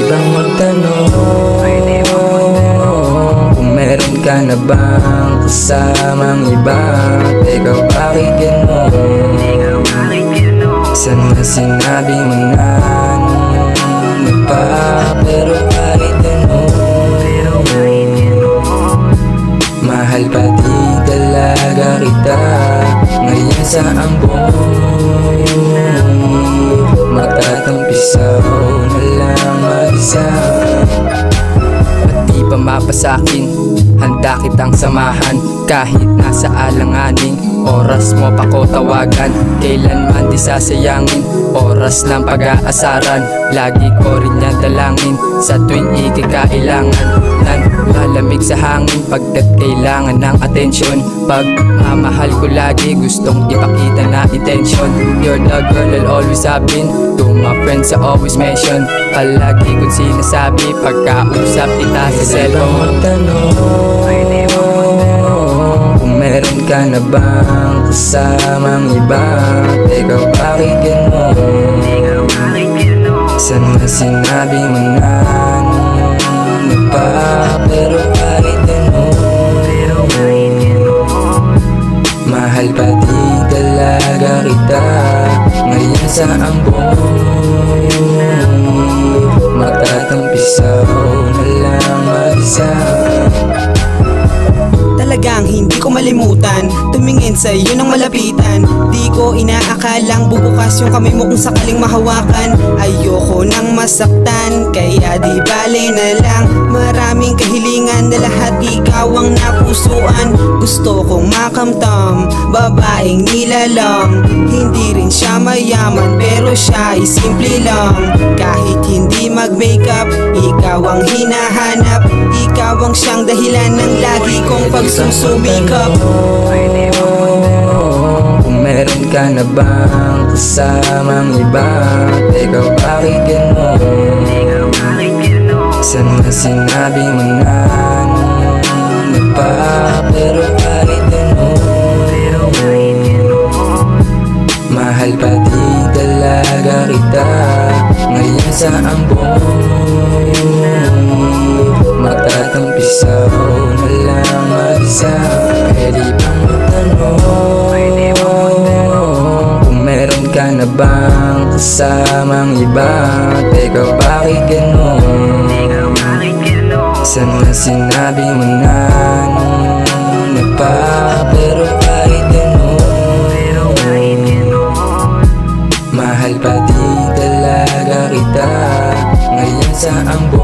bang magtanong kung meron ka na bang kasamang iba? Teka, bakit ganon? Saan na sinabi mo na nung pa? Pero kahit ganon, mahal pa din talaga kita. Ngayon sa ambon, magtatampisaw na lang mag-isa. At di pa mapasakin, handa kitang samahan. Kahit nasa alanganing oras mo pa ko tawagan. Kailanman di sasayangin oras ng pag-aasaran. Lagi ko rin yan dalangin sa tuwing ikikailangan. Lalamig sa hangin pagkat kailangan ng atensyon. Pagmamahal ko lagi gustong ipakita na intention. You're the girl I'll always have been. To my friends I always mention. Palagi kong sinasabi pagkausap kita sa cellphone. Kung meron ka na bang kasamang iba? Teka, bakit ganon? Saan na sinabi mo na nung pa? Pero kahit ganon, mahal pa din talaga kita. Ngayon sa ambon, magtatampisaw na lang mag-isa. Talagang hindi ko malimutan tumingin sa iyo ng malapitan. Di ko inaakalang bubukas yung kamay mo kung sakaling mahawakan. Ayoko nang masaktan, kaya di bale na lang. Maraming kahilingan na lahat ikaw ang napusuan. Gusto kong makamtam, babaeng nilalang. Hindi rin siya mayaman pero siya ay simple lang. Kahit hindi mag-makeup, ikaw ang hinahanap. Ikaw ang siyang dahilan ng lagi kong pagsusumikap. Kung meron ka na bang kasamang iba? Teka, bakit ganon? Saan na sinabi mo na nung pa? Pero kahit ganon, mahal pa din talaga kita. Ngayon sa ambon, magtatampisaw na lang mag-isa. Pwede bang magtanong kung meron ka na bang kasamang iba? Teka, bakit ganon? Saan na sinabi mo na nung pa? Pero kahit ganon, mahal pa din talaga kita. Ngayon sa ambon,